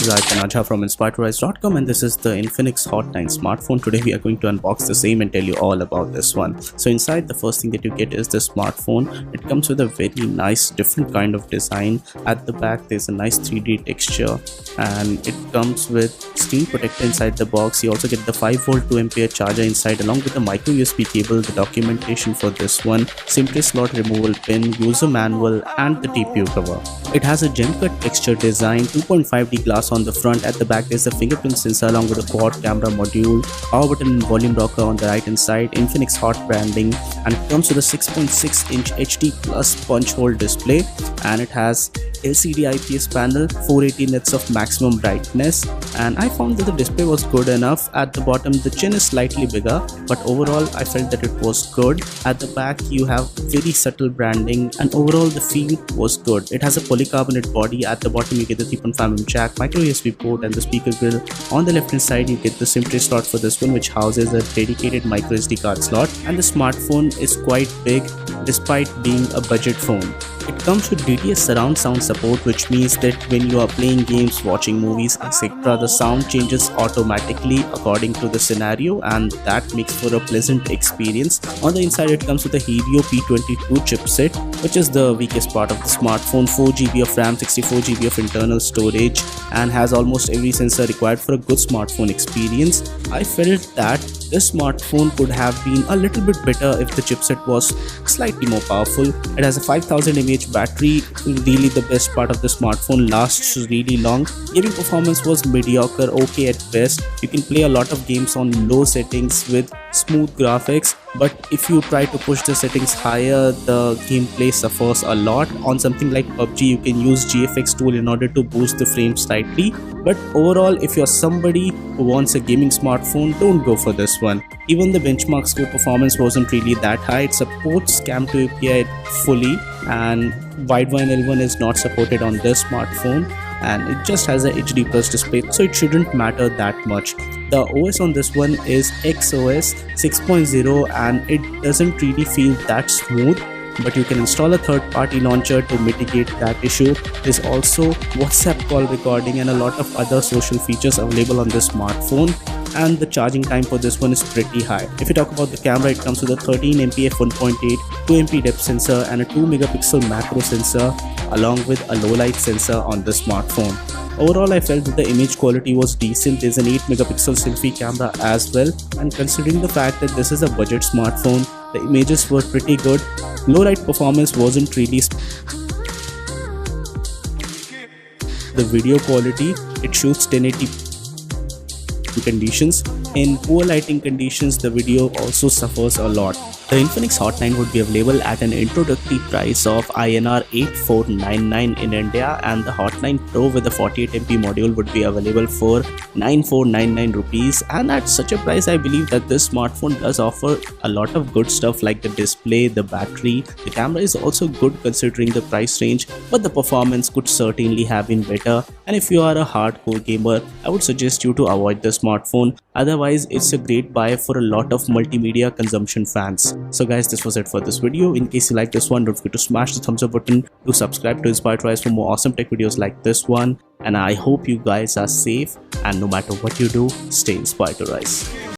is Ajha from inspiredtorise.com, and this is the Infinix Hot 9 smartphone. Today we are going to unbox the same and tell you all about this one. So inside, the first thing that you get is the smartphone. It comes with a very nice different kind of design. At the back there's a nice 3D texture, and it comes with screen protector inside the box. You also get the 5V 2A charger inside, along with the micro USB cable, the documentation for this one, SIM tray slot removal pin, user manual, and the TPU cover. It has a gem cut texture design, 2.5D glass on the front. At the back there's a fingerprint sensor along with a quad camera module, power button and volume rocker on the right hand side, Infinix Hot branding, and it comes with a 6.6-inch HD plus punch hole display, and it has LCD IPS panel, 480 nits of maximum brightness, and I found that the display was good enough. At the bottom the chin is slightly bigger, but overall I felt that it was good. At the back you have very subtle branding, and overall the feel was good. It has a polycarbonate body. At the bottom you get the 3.5mm jack, micro USB port, and the speaker grill. On the left hand side you get the SIM tray slot for this one, which houses a dedicated micro SD card slot, and the smartphone is quite big despite being a budget phone. It comes with DTS surround sound support, which means that when you are playing games, watching movies, etc., the sound changes automatically according to the scenario, and that makes for a pleasant experience. On the inside it comes with a Helio P22 chipset, which is the weakest part of the smartphone. 4GB of RAM, 64GB of internal storage, and has almost every sensor required for a good smartphone experience. I felt that this smartphone could have been a little bit better if the chipset was slightly more powerful. It has a 5000 mAh battery. Really the best part of the smartphone, lasts really long. Gaming performance was mediocre, okay at best. You can play a lot of games on low settings with smooth graphics, but if you try to push the settings higher, the gameplay suffers a lot. On something like PUBG you can use GFX tool in order to boost the frames slightly, but overall if you're somebody who wants a gaming smartphone, don't go for this one. Even the benchmark score performance wasn't really that high. It supports Cam2 API fully, and Widevine L1 is not supported on this smartphone, and it just has a HD plus display, so it shouldn't matter that much. The OS on this one is XOS 6.0, and it doesn't really feel that smooth, but you can install a third-party launcher to mitigate that issue. There's also WhatsApp call recording and a lot of other social features available on this smartphone, and the charging time for this one is pretty high. If you talk about the camera, it comes with a 13MP f1.8, 2MP depth sensor, and a 2MP macro sensor, along with a low light sensor on the smartphone. Overall, I felt that the image quality was decent. There's an 8MP selfie camera as well, and considering the fact that this is a budget smartphone, the images were pretty good. Low light performance wasn't really. The video quality, it shoots 1080p conditions. In poor lighting conditions, the video also suffers a lot. The Infinix Hot 9 would be available at an introductory price of INR 8499 in India, and the Hot 9 Pro with the 48MP module would be available for 9499 rupees. And at such a price, I believe that this smartphone does offer a lot of good stuff like the display, the battery. The camera is also good considering the price range, but the performance could certainly have been better. And if you are a hardcore gamer, I would suggest you to avoid the smartphone. Otherwise, it's a great buy for a lot of multimedia consumption fans. So guys, this was it for this video. In case you like this one, don't forget to smash the thumbs up button, to subscribe to Inspired to Rise for more awesome tech videos like this one. And I hope you guys are safe, and no matter what you do, stay inspired to rise.